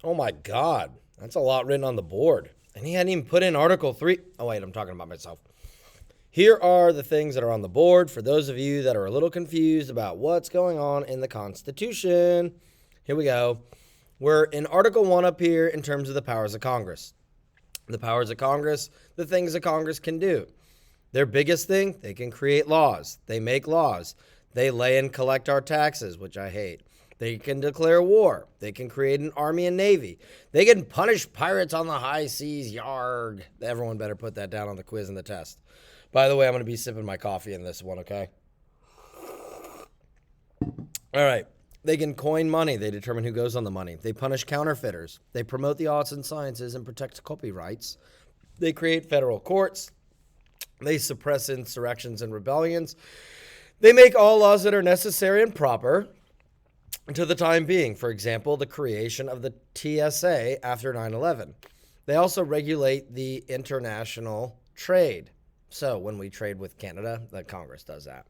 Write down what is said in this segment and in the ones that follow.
Oh my God. That's a lot written on the board. And he hadn't even put in Article 3. Oh, wait, I'm talking about myself. Here are the things that are on the board for those of you that are a little confused about what's going on in the Constitution. Here we go. We're in Article 1 up here in terms of the powers of Congress. The powers of Congress, the things that Congress can do. Their biggest thing, they can create laws. They make laws. They lay and collect our taxes, which I hate. They can declare war. They can create an army and navy. They can punish pirates on the high seas. Yarg. Everyone better put that down on the quiz and the test. By the way, I'm going to be sipping my coffee in this one, okay? All right. They can coin money. They determine who goes on the money. They punish counterfeiters. They promote the arts and sciences and protect copyrights. They create federal courts. They suppress insurrections and rebellions. They make all laws that are necessary and proper to the time being. For example, the creation of the TSA after 9/11. They also regulate the international trade. So when we trade with Canada, that Congress does that.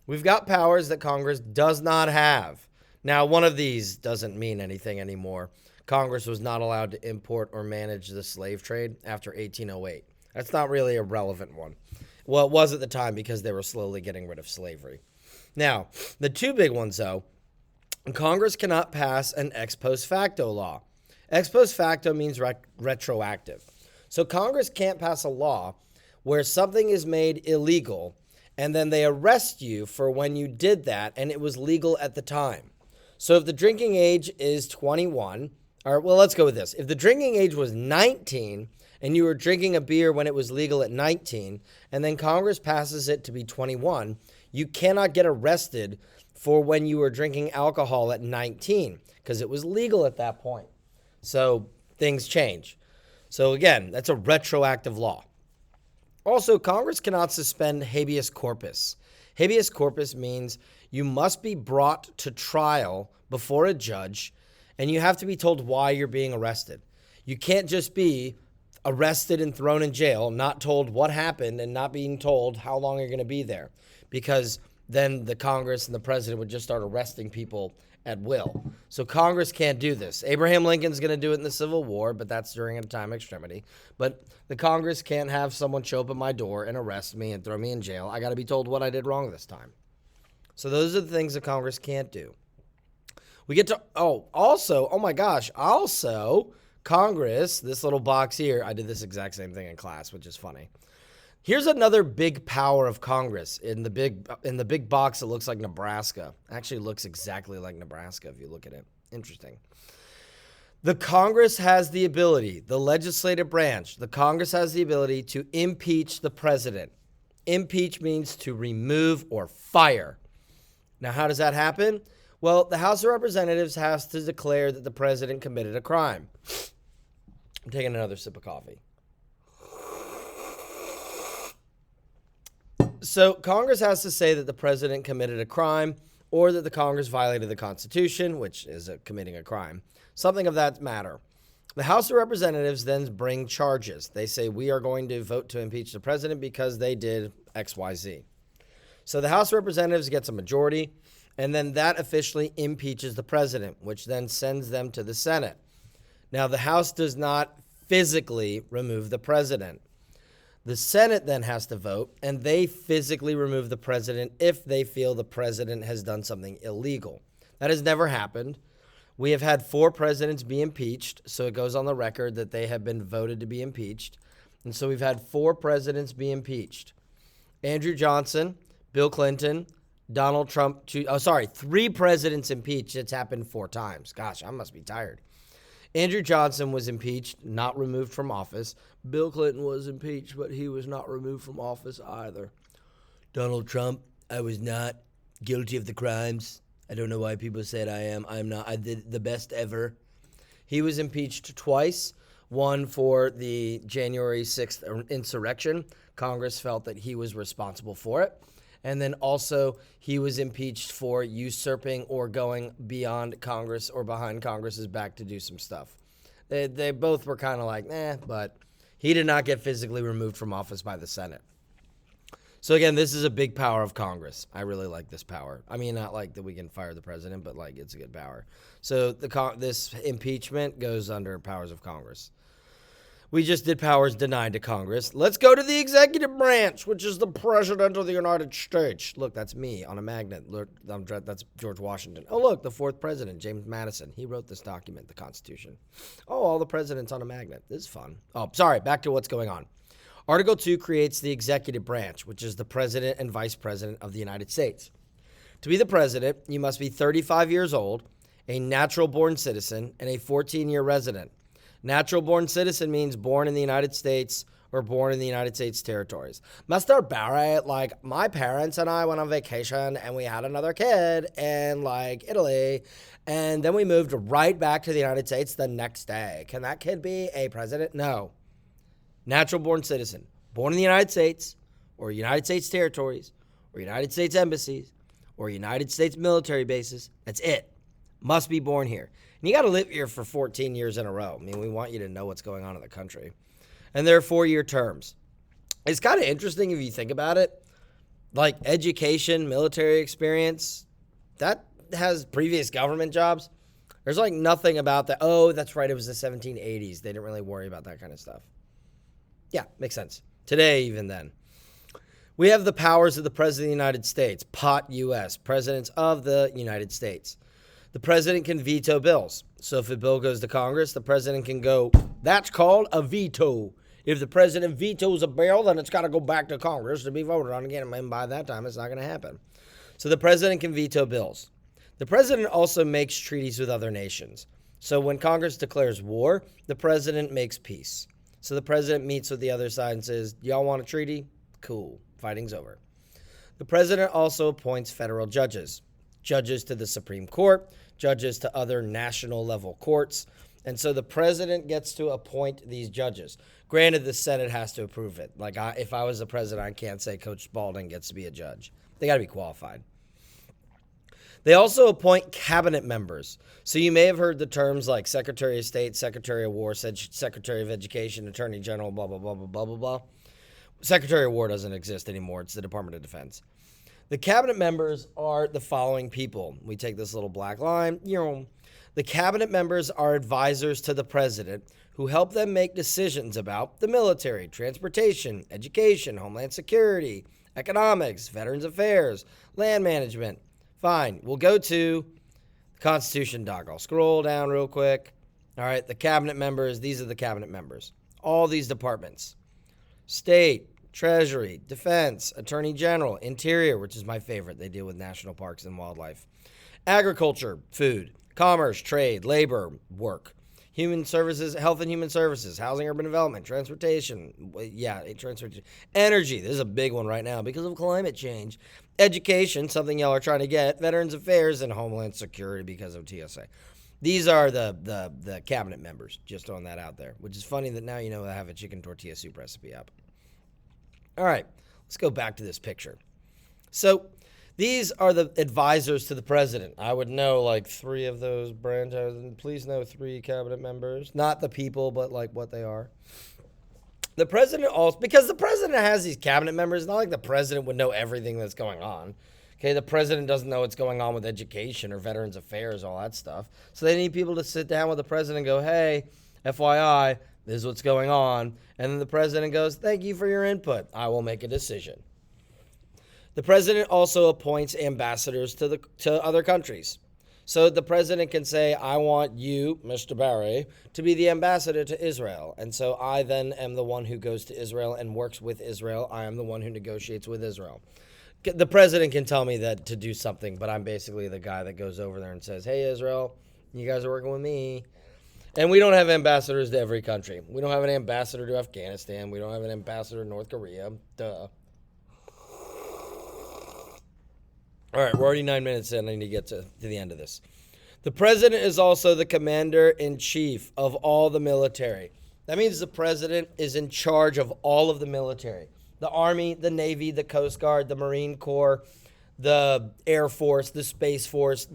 We've got powers that Congress does not have. Now, one of these doesn't mean anything anymore. Congress was not allowed to import or manage the slave trade after 1808. That's not really a relevant one. Well, it was at the time because they were slowly getting rid of slavery. Now, the two big ones, though, Congress cannot pass an ex post facto law. Ex post facto means retroactive. So Congress can't pass a law where something is made illegal and then they arrest you for when you did that and it was legal at the time. So if the drinking age is 21, or well, let's go with this. If the drinking age was 19 and you were drinking a beer when it was legal at 19, and then Congress passes it to be 21, you cannot get arrested for when you were drinking alcohol at 19 because it was legal at that point. So things change. So again, that's a retroactive law. Also, Congress cannot suspend habeas corpus. Habeas corpus means you must be brought to trial before a judge, and you have to be told why you're being arrested. You can't just be arrested and thrown in jail, not told what happened, and not being told how long you're going to be there, because then the Congress and the president would just start arresting people at will. So Congress can't do this. Abraham Lincoln's going to do it in the Civil War, but that's during a time of extremity. But the Congress can't have someone show up at my door and arrest me and throw me in jail. I got to be told what I did wrong this time. So those are the things that Congress can't do. We get to, oh my gosh, Congress, this little box here, I did this exact same thing in class, which is funny. Here's another big power of Congress in the big box. It looks like Nebraska. Actually looks exactly like Nebraska if you look at it. Interesting. The Congress has the ability, the legislative branch, the Congress has the ability to impeach the president. Impeach means to remove or fire. Now, how does that happen? Well, the House of Representatives has to declare that the president committed a crime. I'm taking another sip of coffee. So Congress has to say that the president committed a crime or that the Congress violated the Constitution, which is committing a crime, something of that matter. The House of Representatives then bring charges. They say we are going to vote to impeach the president because they did X, Y, Z. So the House of Representatives gets a majority, and then that officially impeaches the president, which then sends them to the Senate. Now, the House does not physically remove the president. The Senate then has to vote, and they physically remove the president if they feel the president has done something illegal. That has never happened. We have had 4 presidents be impeached, so it goes on the record that they have been voted to be impeached. And so we've had 4 presidents be impeached. Andrew Johnson, Bill Clinton, Donald Trump. 3 presidents impeached. It's happened 4 times. Gosh, I must be tired. Andrew Johnson was impeached, not removed from office. Bill Clinton was impeached, but he was not removed from office either. Donald Trump, I was not guilty of the crimes. I don't know why people said I am. I'm not. I did the best ever. He was impeached twice, one for the January 6th insurrection. Congress felt that he was responsible for it. And then also he was impeached for usurping or going beyond Congress or behind Congress's back to do some stuff. They both were kind of like, but he did not get physically removed from office by the Senate. So again, this is a big power of Congress. I really like this power. I mean, not like that we can fire the president, but like it's a good power. So this impeachment goes under powers of Congress. We just did powers denied to Congress. Let's go to the executive branch, which is the President of the United States. Look, that's me on a magnet. Look, that's George Washington. Oh, look, the fourth president, James Madison. He wrote this document, the Constitution. Oh, all the presidents on a magnet. This is fun. Oh, sorry, back to what's going on. Article 2 creates the executive branch, which is the president and vice president of the United States. To be the president, you must be 35 years old, a natural-born citizen, and a 14-year resident. Natural-born citizen means born in the United States or born in the United States territories. Mr. Barrett, like, my parents and I went on vacation and we had another kid in, like, Italy, and then we moved right back to the United States the next day. Can that kid be a president? No. Natural-born citizen, born in the United States or United States territories or United States embassies or United States military bases. That's it. Must be born here. And you got to live here for 14 years in a row. I mean, we want you to know what's going on in the country. And they're 4-year terms. It's kind of interesting if you think about it. Like education, military experience, that has previous government jobs. There's like nothing about that. Oh, that's right. It was the 1780s. They didn't really worry about that kind of stuff. Yeah, makes sense. Today, even then. We have the powers of the President of the United States, POT US, Presidents of the United States. The president can veto bills. So if a bill goes to Congress, the president can go, that's called a veto. If the president vetoes a bill, then it's got to go back to Congress to be voted on again. And by that time, it's not going to happen. So the president can veto bills. The president also makes treaties with other nations. So when Congress declares war, the president makes peace. So the president meets with the other side and says, y'all want a treaty? Cool. Fighting's over. The president also appoints federal judges. Judges to the Supreme Court, judges to other national level courts. And so the president gets to appoint these judges. Granted, the Senate has to approve it. Like if I was the president, I can't say Coach Spalding gets to be a judge. They got to be qualified. They also appoint cabinet members. So you may have heard the terms like Secretary of State, Secretary of War, Secretary of Education, Attorney General, blah, blah, blah, blah, blah, blah, blah. Secretary of War doesn't exist anymore. It's the Department of Defense. The cabinet members are the following people. We take this little black line. The cabinet members are advisors to the president who help them make decisions about the military, transportation, education, homeland security, economics, veterans affairs, land management. Fine. We'll go to the Constitution doc. I'll scroll down real quick. All right. The cabinet members. These are the cabinet members. All these departments. State, Treasury, Defense, Attorney General, Interior, which is my favorite. They deal with national parks and wildlife. Agriculture, food, commerce, trade, labor, work. Human services, health and human services, housing, urban development, transportation. Transportation. Energy, this is a big one right now because of climate change. Education, something y'all are trying to get. Veterans Affairs and Homeland Security because of TSA. These are the cabinet members, just throwing that out there, which is funny that now you know I have a chicken tortilla soup recipe up. All right, let's go back to this picture. So these are the advisors to the president. I would know like 3 of those branches. Please know 3 cabinet members. Not the people, but like what they are. The president also, because the president has these cabinet members, it's not like the president would know everything that's going on. Okay, the president doesn't know what's going on with education or Veterans Affairs, all that stuff. So they need people to sit down with the president and go, hey, FYI, this is what's going on. And then the president goes, thank you for your input. I will make a decision. The president also appoints ambassadors to other countries. So the president can say, I want you, Mr. Barry, to be the ambassador to Israel. And so I then am the one who goes to Israel and works with Israel. I am the one who negotiates with Israel. The president can tell me that to do something, but I'm basically the guy that goes over there and says, hey, Israel, you guys are working with me. And we don't have ambassadors to every country. We don't have an ambassador to Afghanistan. We don't have an ambassador to North Korea. Duh. All right, we're already 9 minutes in. I need to get to the end of this. The president is also the commander-in-chief of all the military. That means the president is in charge of all of the military. The Army, the Navy, the Coast Guard, the Marine Corps, the Air Force, the Space Force.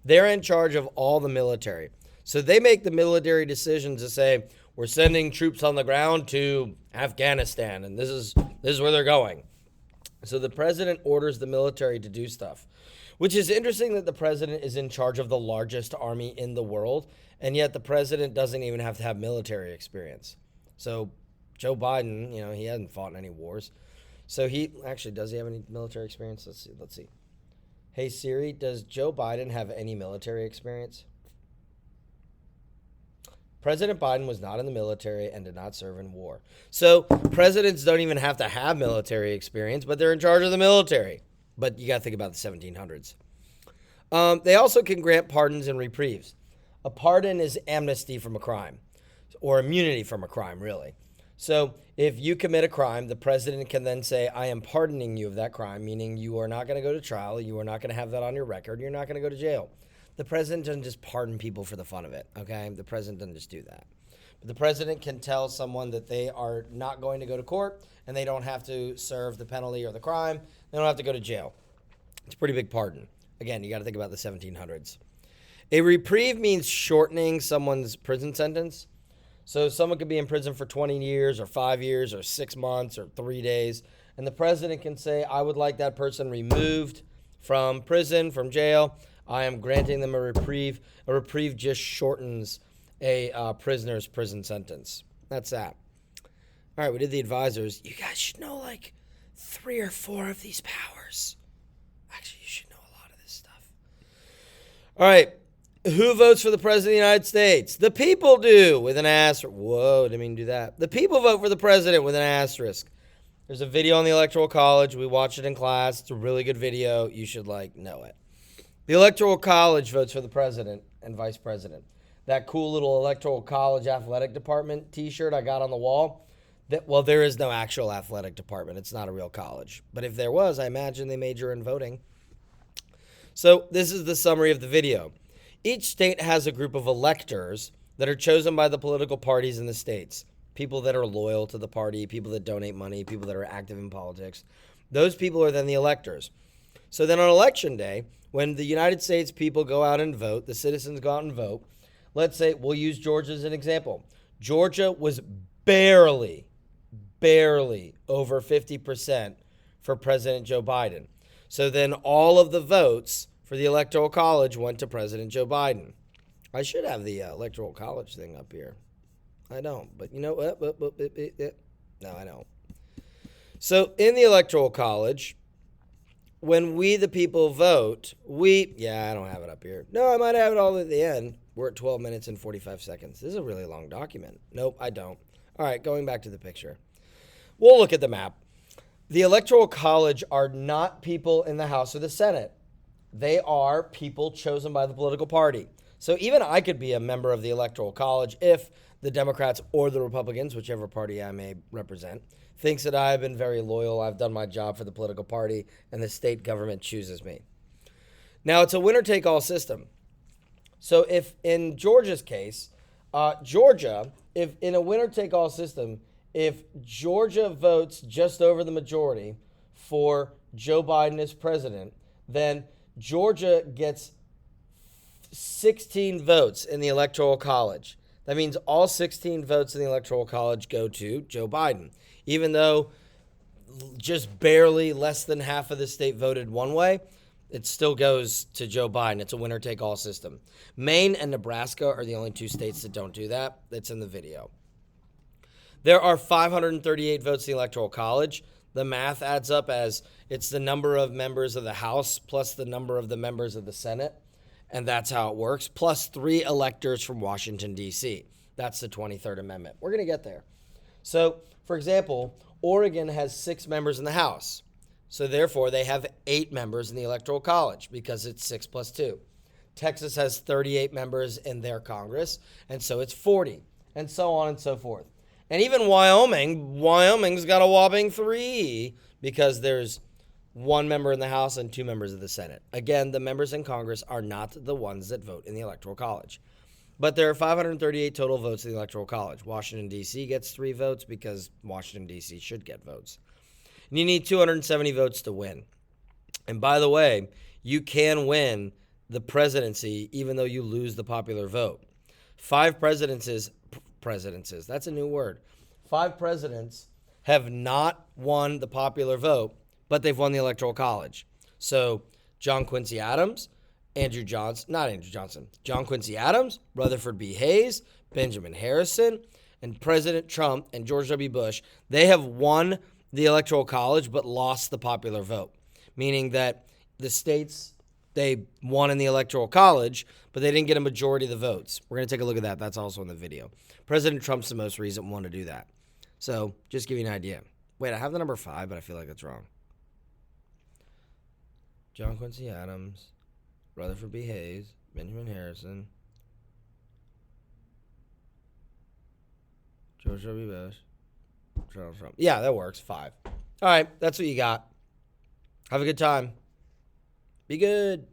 They're in charge of all the military. So they make the military decisions to say, we're sending troops on the ground to Afghanistan, and this is where they're going. So the president orders the military to do stuff, which is interesting that the president is in charge of the largest army in the world, and yet the president doesn't even have to have military experience. So Joe Biden, he hasn't fought in any wars. So does he have any military experience? Let's see. Hey Siri, does Joe Biden have any military experience? President Biden was not in the military and did not serve in war. So presidents don't even have to have military experience, but they're in charge of the military. But you got to think about the 1700s. They also can grant pardons and reprieves. A pardon is amnesty from a crime, or immunity from a crime, really. So if you commit a crime, the president can then say, I am pardoning you of that crime, meaning you are not going to go to trial, you are not going to have that on your record, you're not going to go to jail. The president doesn't just pardon people for the fun of it, okay? The president doesn't just do that. But the president can tell someone that they are not going to go to court and they don't have to serve the penalty or the crime. They don't have to go to jail. It's a pretty big pardon. Again, you got to think about the 1700s. A reprieve means shortening someone's prison sentence. So someone could be in prison for 20 years or 5 years or 6 months or 3 days. And the president can say, I would like that person removed from prison, from jail. I am granting them a reprieve. A reprieve just shortens a prisoner's prison sentence. That's that. All right, we did the advisors. You guys should know like 3 or 4 of these powers. Actually, you should know a lot of this stuff. All right, who votes for the president of the United States? The people do, with an asterisk. Whoa, didn't mean to do that. The people vote for the president with an asterisk. There's a video on the Electoral College. We watched it in class. It's a really good video. You should know it. The Electoral College votes for the president and vice president. That cool little Electoral College athletic department t-shirt I got on the wall, there is no actual athletic department. It's not a real college. But if there was, I imagine they major in voting. So this is the summary of the video. Each state has a group of electors that are chosen by the political parties in the states. People that are loyal to the party, people that donate money, people that are active in politics. Those people are then the electors. So then on election day, when the United States people go out and vote, the citizens go out and vote, let's say, we'll use Georgia as an example. Georgia was barely over 50% for President Joe Biden. So then all of the votes for the Electoral College went to President Joe Biden. I should have the Electoral College thing up here. I don't, but you know what? No, I don't. So in the Electoral College, when we, the people, vote, I don't have it up here. No, I might have it all at the end. We're at 12 minutes and 45 seconds. This is a really long document. Nope, I don't. All right, going back to the picture. We'll look at the map. The Electoral College are not people in the House or the Senate. They are people chosen by the political party. So even I could be a member of the Electoral College if the Democrats or the Republicans, whichever party I may represent, thinks that I have been very loyal, I've done my job for the political party, and the state government chooses me. Now, it's a winner-take-all system. So if in Georgia's case, if in a winner-take-all system, if Georgia votes just over the majority for Joe Biden as president, then Georgia gets 16 votes in the Electoral College. That means all 16 votes in the Electoral College go to Joe Biden. Even though just barely less than half of the state voted one way, it still goes to Joe Biden. It's a winner-take-all system. Maine and Nebraska are the only 2 states that don't do that. That's in the video. There are 538 votes in the Electoral College. The math adds up as it's the number of members of the House plus the number of the members of the Senate, and that's how it works, plus 3 electors from Washington, D.C. That's the 23rd Amendment. We're going to get there. So, for example, Oregon has 6 members in the House. So, therefore, they have 8 members in the Electoral College because it's 6 plus 2. Texas has 38 members in their Congress, and so it's 40, and so on and so forth. And even Wyoming's got a whopping 3 because there's 1 member in the House and 2 members of the Senate. Again, the members in Congress are not the ones that vote in the Electoral College. But there are 538 total votes in the Electoral College. Washington, D.C. gets 3 votes because Washington, D.C. should get votes. And you need 270 votes to win. And by the way, you can win the presidency even though you lose the popular vote. 5 presidents is. That's a new word. 5 presidents have not won the popular vote, but they've won the Electoral College. So John Quincy Adams, John Quincy Adams, Rutherford B. Hayes, Benjamin Harrison, and President Trump and George W. Bush, they have won the Electoral College but lost the popular vote, meaning that the states, they won in the Electoral College, but they didn't get a majority of the votes. We're going to take a look at that. That's also in the video. President Trump's the most recent one to do that. So just give you an idea. Wait, I have the number 5, but I feel like that's wrong. John Quincy Adams, Rutherford B. Hayes, Benjamin Harrison, George W. Bush, Donald Trump. Yeah, that works. 5. All right, that's what you got. Have a good time. Be good.